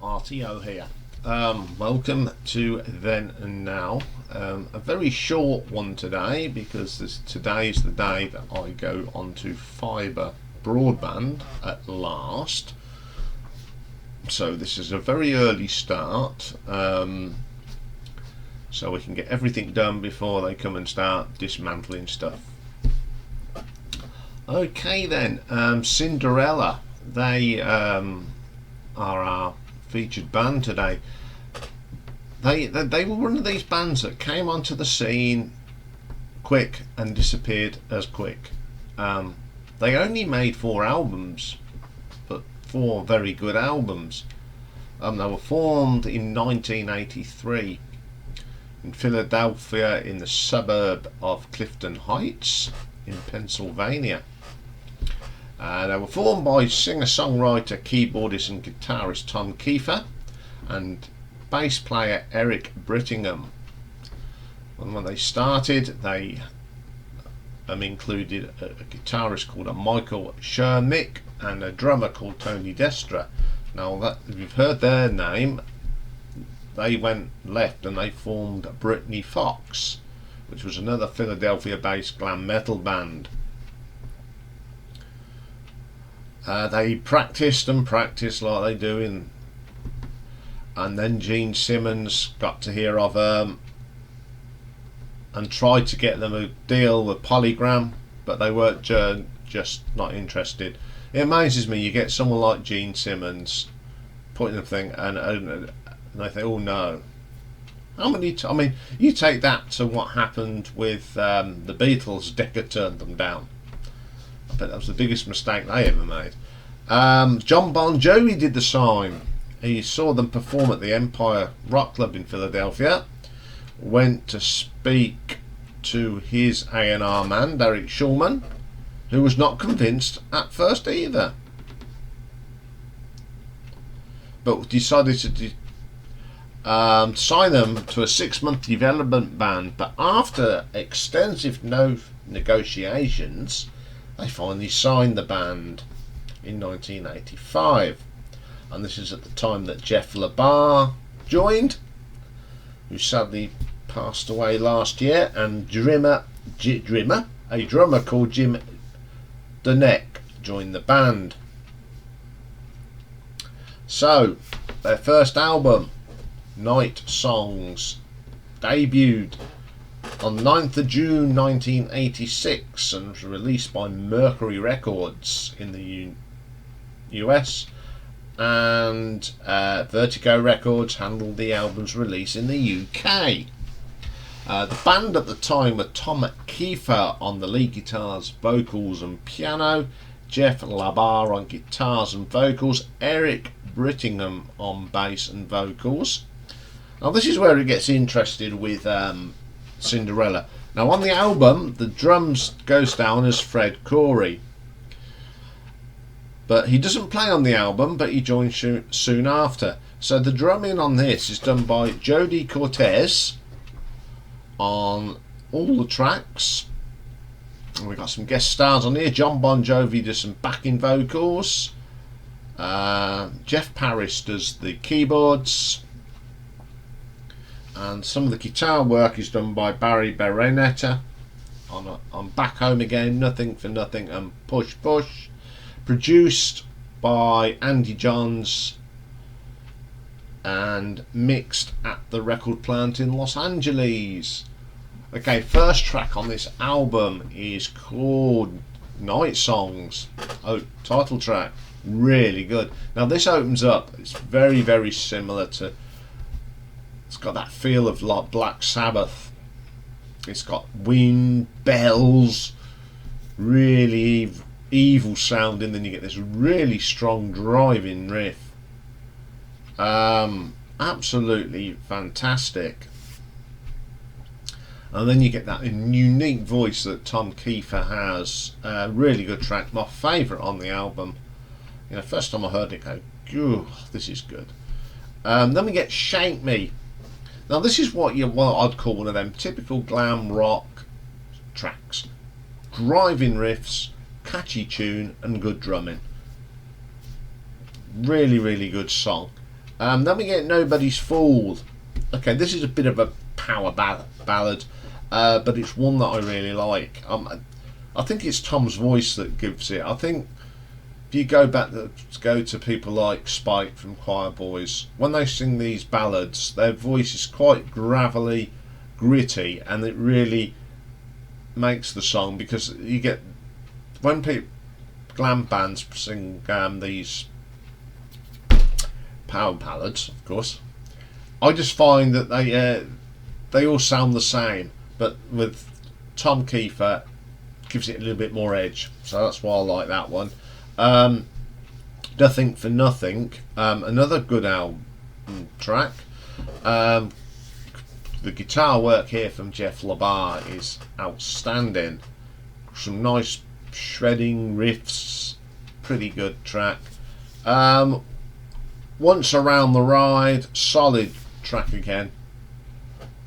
RTO here. Welcome to Then and Now. A very short one today because today is the day that I go onto fibre broadband at last. So this is a very early start, so we can get everything done before they come and start dismantling stuff. Okay then, Cinderella, they are our featured band today. They were one of these bands that came onto the scene quick and disappeared as quick. They only made 4 albums, but 4 very good albums. They were formed in 1983 in Philadelphia in the suburb of Clifton Heights in Pennsylvania. They were formed by singer-songwriter, keyboardist and guitarist Tom Kiefer and bass player Eric Brittingham. And when they started, they included a guitarist called Michael Shermick and a drummer called Tony Destra. Now that if you've heard their name, they went left and they formed Britny Fox, which was another Philadelphia-based glam metal band. They practiced and practiced like they do and then Gene Simmons got to hear of them and tried to get them a deal with Polygram, but they weren't just not interested. It amazes me, you get someone like Gene Simmons putting the thing and they think, oh no. How many I mean, you take that to what happened with the Beatles. Decca turned them down. I bet that was the biggest mistake they ever made. John Bon Jovi did the same. He saw them perform at the Empire Rock Club in Philadelphia, went to speak to his A&R man, Derek Shulman, who was not convinced at first either, but decided to sign them to a 6-month development ban. But after extensive negotiations, they finally signed the band in 1985, and this is at the time that Jeff LaBar joined, who sadly passed away last year, and a drummer called Jim Donnec joined the band. So their first album, Night Songs, debuted on 9th of June 1986 and was released by Mercury Records in the US, and Vertigo Records handled the album's release in the UK. The band at the time were Tom Kiefer on the lead guitars, vocals and piano, Jeff LaBar on guitars and vocals, Eric Brittingham on bass and vocals. Now this is where it gets interested with Cinderella. Now on the album, the drums goes down as Fred Corey, but he doesn't play on the album, but he joins soon after. So the drumming on this is done by Jody Cortez on all the tracks, and we've got some guest stars on here. John Bon Jovi does some backing vocals, Jeff Parris does the keyboards, and some of the guitar work is done by Barry Berenetta on Back Home Again, Nothing for Nothing and Push Push. Produced by Andy Johns and mixed at the record plant in Los Angeles. Okay, first track on this album is called Night Songs. Oh, title track, really good. Now this opens up, it's very, very similar to, it's got that feel of like Black Sabbath. It's got wind, bells, really evil sounding, then you get this really strong driving riff. Absolutely fantastic. And then you get that unique voice that Tom Kiefer has. Really good track, my favourite on the album. You know, first time I heard it, go, this is good. Then we get Shake Me. Now this is what I'd call one of them typical glam rock tracks. Driving riffs, catchy tune and good drumming. Really, really good song. Then we get Nobody's Fool. Okay, this is a bit of a power ballad, but it's one that I really like. I think it's Tom's voice that gives it. I think if you go to people like Spike from Choir Boys, when they sing these ballads, their voice is quite gravelly, gritty, and it really makes the song, because you get, when glam bands sing these power ballads, of course, I just find that they all sound the same, but with Tom Kiefer gives it a little bit more edge, so that's why I like that one. Nothing for Nothing, another good album track. The guitar work here from Jeff LaBar is outstanding. Some nice shredding riffs, pretty good track. Once Around the Ride, solid track again.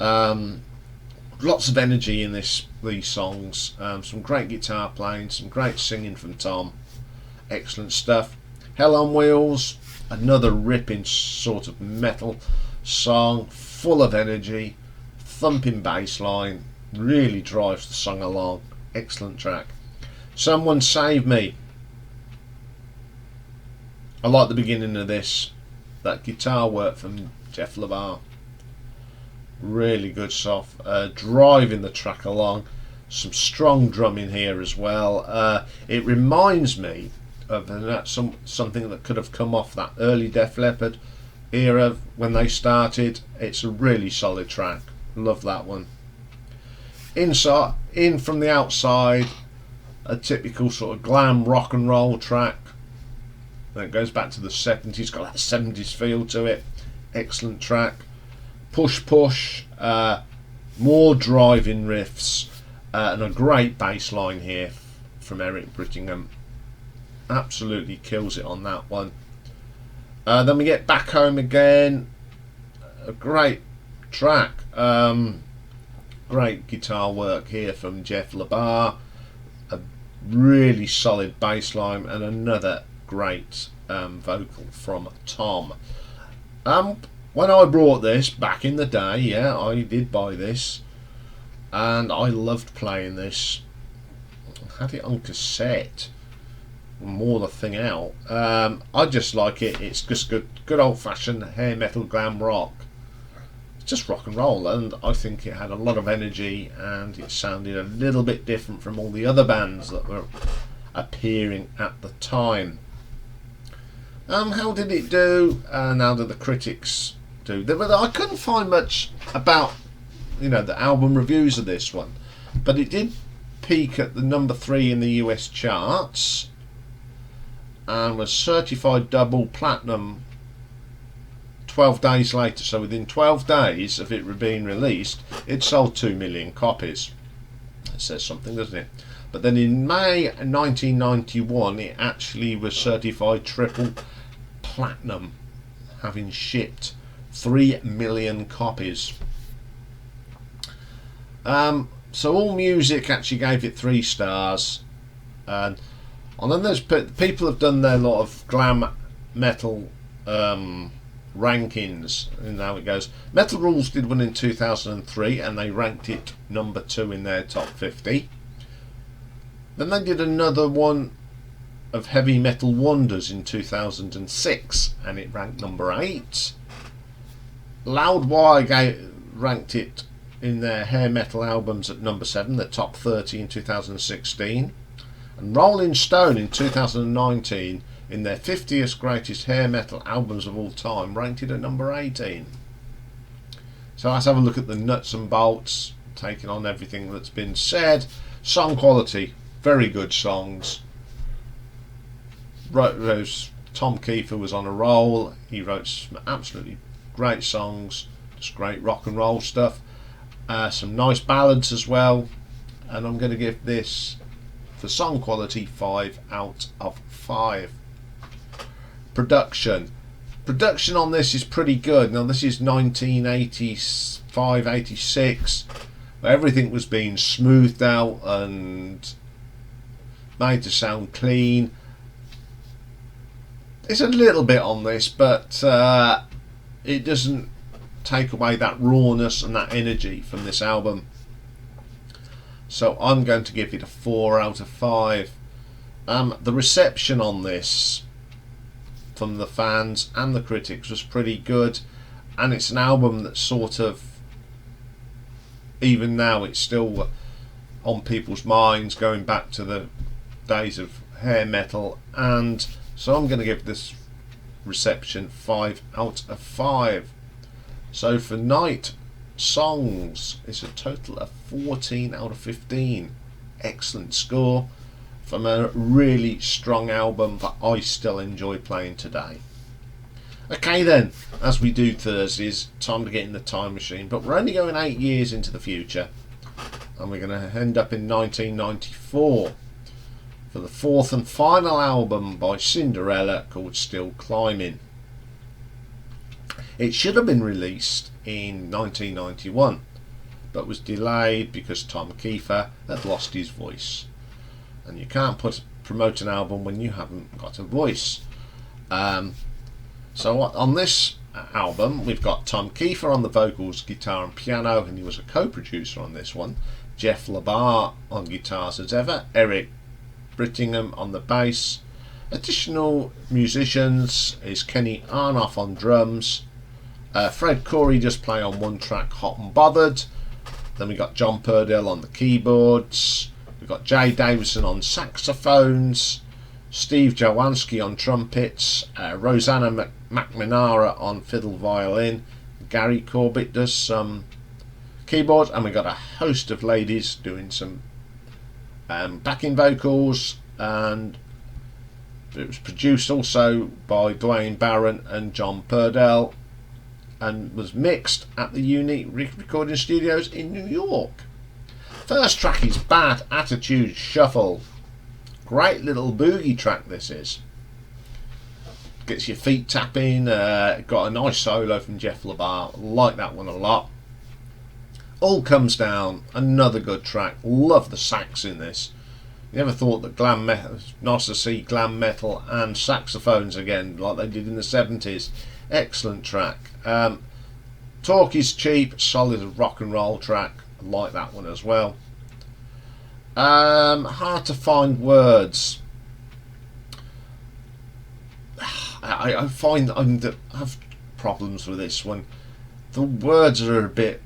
Lots of energy in these songs. Some great guitar playing, some great singing from Tom. Excellent stuff. Hell on Wheels, another ripping sort of metal song, full of energy, thumping bass line, really drives the song along. Excellent track. Someone Save Me. I like the beginning of this. That guitar work from Jeff LaBar. Really good stuff. Driving the track along. Some strong drumming here as well. It reminds me of something that could have come off that early Def Leppard era when they started. It's a really solid track. Love that one. In From the Outside, a typical sort of glam rock and roll track. That goes back to the 70s, got that 70s feel to it. Excellent track. Push Push, more driving riffs, and a great bass line here from Eric Brittingham. Absolutely kills it on that one. Then we get Back Home Again, a great track. Great guitar work here from Jeff LaBar, a really solid bass line, and another great vocal from Tom. When I brought this back in the day, yeah, I did buy this, and I loved playing this. I had it on cassette, more the thing out. I just like it. It's just good old-fashioned hair metal glam rock. It's just rock and roll, and I think it had a lot of energy, and it sounded a little bit different from all the other bands that were appearing at the time. How did it do? Now that the critics do, I couldn't find much about, the album reviews of this one, but it did peak at the number 3 in the US charts, and was certified double platinum 12 days later. So within 12 days of it being released, it sold 2 million copies. It says something, doesn't it? But then in May 1991, it actually was certified triple platinum, having shipped 3 million copies. So All Music actually gave it 3 stars, and then there's people have done their lot of glam metal rankings, and how it goes. Metal Rules did one in 2003, and they ranked it number 2 in their top 50. Then they did another one of Heavy Metal Wonders in 2006, and it ranked number 8. Loudwire ranked it in their hair metal albums at number 7, the top 30 in 2016. And Rolling Stone in 2019, in their 50th greatest hair metal albums of all time, ranked it at number 18. So let's have a look at the nuts and bolts, taking on everything that's been said. Song quality, very good songs. Tom Kiefer was on a roll. He wrote some absolutely great songs, just great rock and roll stuff. Some nice ballads as well. And I'm going to give this, for song quality, 5 out of 5. Production on this is pretty good. Now this is 1985-86, where everything was being smoothed out and made to sound clean. It's a little bit on this, but it doesn't take away that rawness and that energy from this album. So I'm going to give it a 4 out of 5. The reception on this from the fans and the critics was pretty good, and it's an album that sort of, even now, it's still on people's minds, going back to the days of hair metal, and so I'm going to give this reception 5 out of 5. So for Night songs, it's a total of 14 out of 15. Excellent score from a really strong album that I still enjoy playing today. Okay then, as we do Thursdays, time to get in the time machine, but we're only going 8 years into the future, and we're going to end up in 1994 for the 4th and final album by Cinderella, called Still Climbing. It should have been released in 1991, but was delayed because Tom Kiefer had lost his voice, and you can't promote an album when you haven't got a voice. So on this album, we've got Tom Kiefer on the vocals, guitar and piano, and he was a co-producer on this one. Jeff LaBar on guitars as ever, Eric Brittingham on the bass. Additional musicians is Kenny Arnoff on drums, Fred Corey just play on one track, Hot and Bothered. Then we got John Purdell on the keyboards, we've got Jay Davison on saxophones, Steve Jawanski on trumpets, Rosanna McNamara on fiddle violin, Gary Corbett does some keyboards, and we got a host of ladies doing some backing vocals, and it was produced also by Dwayne Barron and John Purdell, and was mixed at the Unique Recording Studios in New York. First track is Bad Attitude Shuffle. Great little boogie track this is. Gets your feet tapping, got a nice solo from Jeff LaBar, like that one a lot. All Comes Down, another good track, love the sax in this. You never thought that glam metal, nice to see glam metal and saxophones again like they did in the 70s. Excellent track. Talk Is Cheap, solid rock and roll track, I like that one as well. Hard to find words. I find I have problems with this one. The words are a bit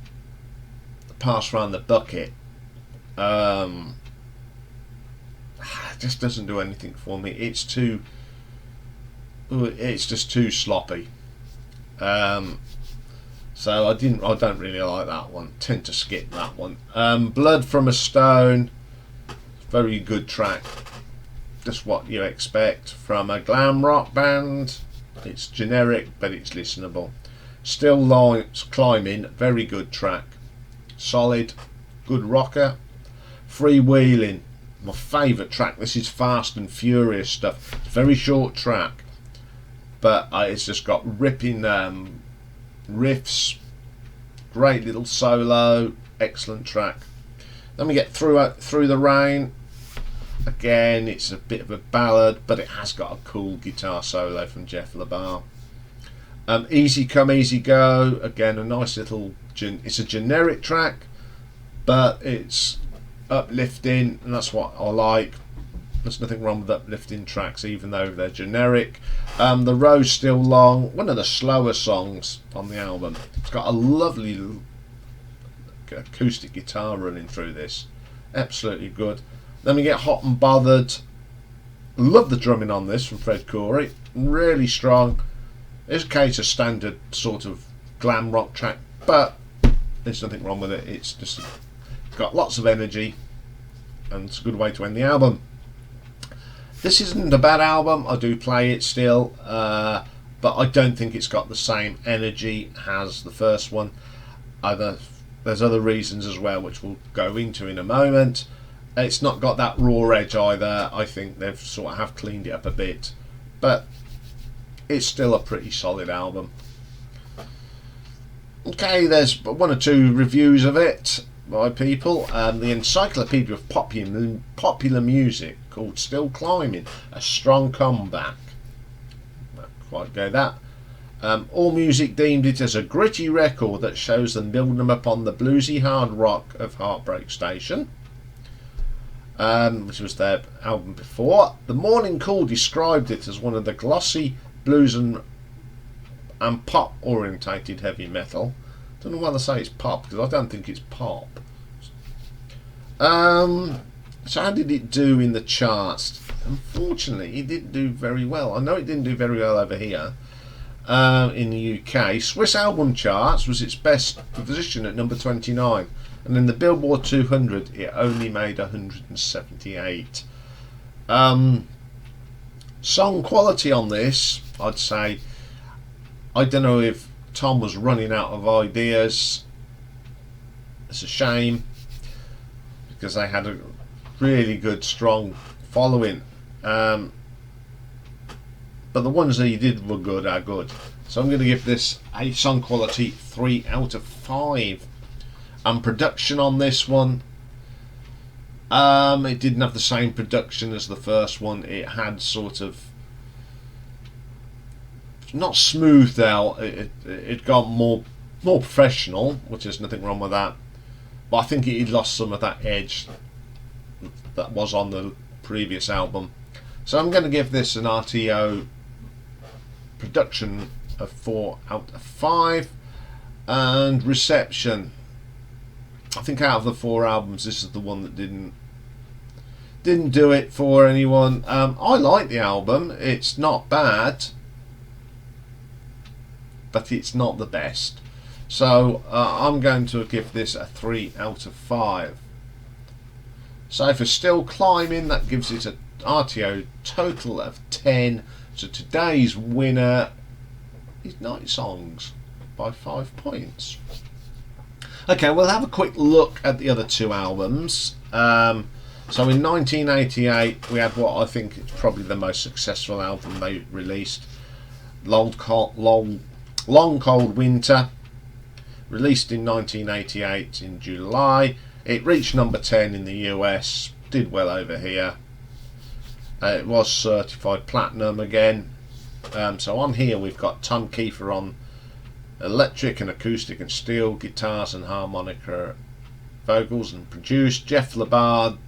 passed around the bucket. It just doesn't do anything for me. It's just too sloppy. So I don't really like that one. Tend to skip that one. Blood from a Stone, very good track. Just what you expect from a glam rock band. It's generic, but it's listenable. Still Climbing, very good track. Solid, good rocker. Freewheelin, my favourite track. This is fast and furious stuff. Very short track, but it's just got ripping riffs. Great little solo, excellent track. Then we get Through the Rain. Again, it's a bit of a ballad, but it has got a cool guitar solo from Jeff LaBar. Easy Come Easy Go, again a nice little, it's a generic track, but it's uplifting, and that's what I like. There's nothing wrong with uplifting tracks, even though they're generic. The Road's Still Long, one of the slower songs on the album. It's got a lovely acoustic guitar running through this, absolutely good. Then we get Hot and Bothered. Love the drumming on this from Fred Corey, really strong. It's a case of standard sort of glam rock track, but there's nothing wrong with it. It's just got lots of energy, and it's a good way to end the album. This isn't a bad album, I do play it still, but I don't think it's got the same energy as the first one. There's other reasons as well, which we'll go into in a moment. It's not got that raw edge either. I think they've sort of have cleaned it up a bit, but it's still a pretty solid album. Okay, there's one or two reviews of it by people. The Encyclopedia of Popular Music, called Still Climbing, a strong comeback. Not quite go that. AllMusic deemed it as a gritty record that shows them building them upon the bluesy hard rock of Heartbreak Station, which was their album before. The Morning Call described it as one of the glossy blues and pop orientated heavy metal. Don't know why they say it's pop, because I don't think it's pop. So how did it do in the charts? Unfortunately, it didn't do very well. I know it didn't do very well over here. In the UK, Swiss album charts was its best position at number 29, and in the Billboard 200 it only made 178. Song quality on this, I'd say, I don't know if Tom was running out of ideas. It's a shame, because they had a really good strong following. But the ones that he did were good, are good. So I'm going to give this a song quality 3 out of 5. And production on this one, it didn't have the same production as the first one. It had sort of not smoothed out. It got more professional, which is nothing wrong with that. But I think it lost some of that edge that was on the previous album. So I'm going to give this an RTO production of 4 out of 5, and reception, I think out of the 4 albums this is the one that didn't do it for anyone. I like the album, it's not bad, but it's not the best. So I'm going to give this a 3 out of 5. So for Still Climbing, that gives it a RTO total of 10. So today's winner is Night Songs by 5 points. Okay, we'll have a quick look at the other 2 albums. So in 1988 we had what I think is probably the most successful album they released, Long Cold Winter, released in 1988 in July. It reached number 10 in the US, did well over here. It was certified platinum again. So on here we've got Tom Kiefer on electric and acoustic and steel guitars and harmonica vocals, and produced Jeff LaBarde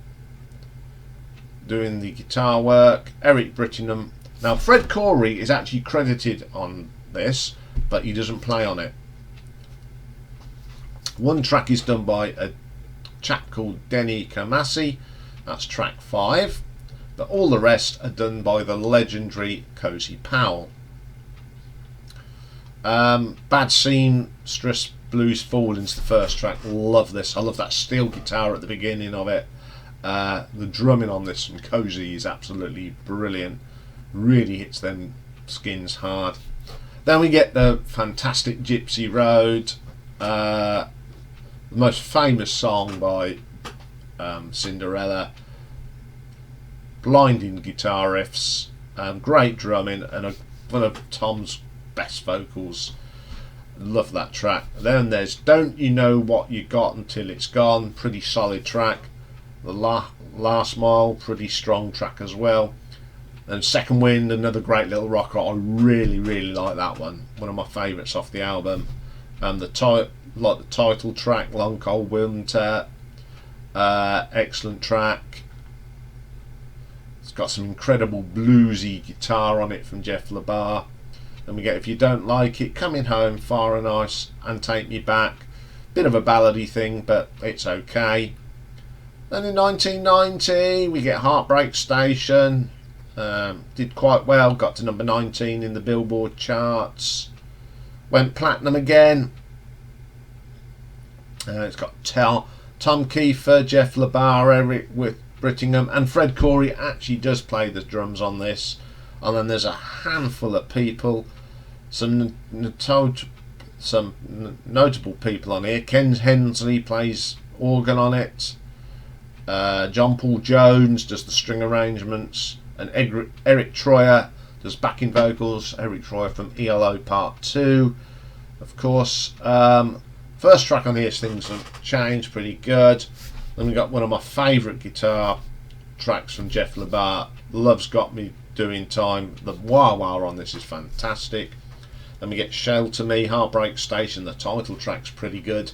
doing the guitar work, Eric Brittingham. Now Fred Corey is actually credited on this, but he doesn't play on it. One track is done by a chap called Denny Kamasi, that's track 5. But all the rest are done by the legendary Cozy Powell. Bad Scene, Stress Blues Falling's the first track. Love this. I love that steel guitar at the beginning of it. The drumming on this from Cozy is absolutely brilliant. Really hits them skins hard. Then we get the fantastic Gypsy Road, the most famous song by Cinderella. Blinding guitar riffs, great drumming, and one of Tom's best vocals. Love that track. Then there's Don't You Know What You Got Until It's Gone, pretty solid track. The Last Mile, pretty strong track as well. And Second Wind, another great little rocker. I really like that one. One of my favourites off the album. And the title track, Long Cold Winter, excellent track. It's got some incredible bluesy guitar on it from Jeff LaBarde. Then we get If You Don't Like It, Coming Home, Far and Ice, and Take Me Back. Bit of a ballady thing, but it's okay. Then in 1990 we get Heartbreak Station. Did quite well, got to number 19 in the Billboard charts. Went platinum again. It's got Tom Kiefer, Jeff LaBarde, Eric Brittingham, and Fred Corey actually does play the drums on this. And then there's a handful of people, some notable people on here. Ken Hensley plays organ on it. John Paul Jones does the string arrangements, and Eric Troyer does backing vocals. Eric Troyer from ELO Part 2, of course. First track on here, Things Have Changed, pretty good. Then we got one of my favourite guitar tracks from Jeff LaBarde, Love's Got Me Doing Time. The wah-wah on this is fantastic. Then we get Shelter Me, Heartbreak Station. The title track's pretty good.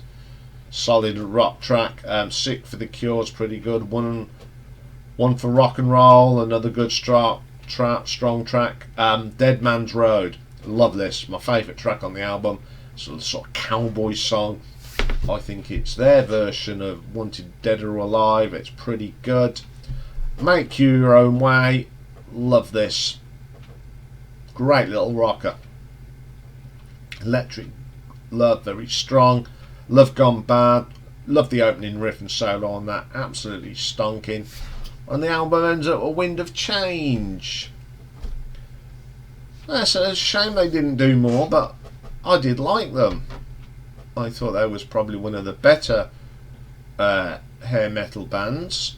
Solid rock track. Sick for the Cure's pretty good. One for Rock and Roll, another good strong track. Dead Man's Road. Love this. My favourite track on the album. Sort of cowboy song. I think it's their version of Wanted Dead or Alive. It's pretty good. Make You Your Own Way. Love this. Great little rocker. Electric Love, very strong. Love Gone Bad. Love the opening riff and solo on that. Absolutely stonking. And the album ends up with Wind of Change. That's a shame they didn't do more, but I did like them. I thought that was probably one of the better hair metal bands.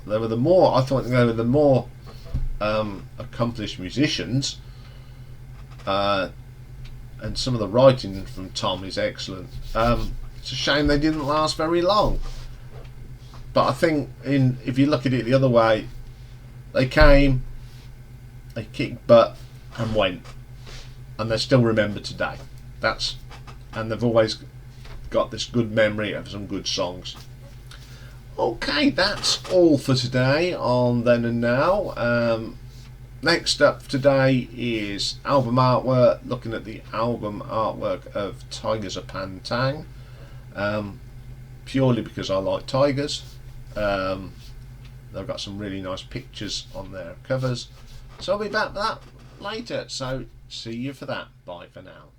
I thought they were the more accomplished musicians, and some of the writing from Tom is excellent. It's a shame they didn't last very long. But I think if you look at it the other way, they came, they kicked butt and went, and they're still remembered today. And they've always got this good memory of some good songs. Okay, that's all for today on Then and Now. Next up today is album artwork, looking at the album artwork of Tigers of Pantang, purely because I like tigers. They've got some really nice pictures on their covers, so I'll be back for that later, so see you for that. Bye for now.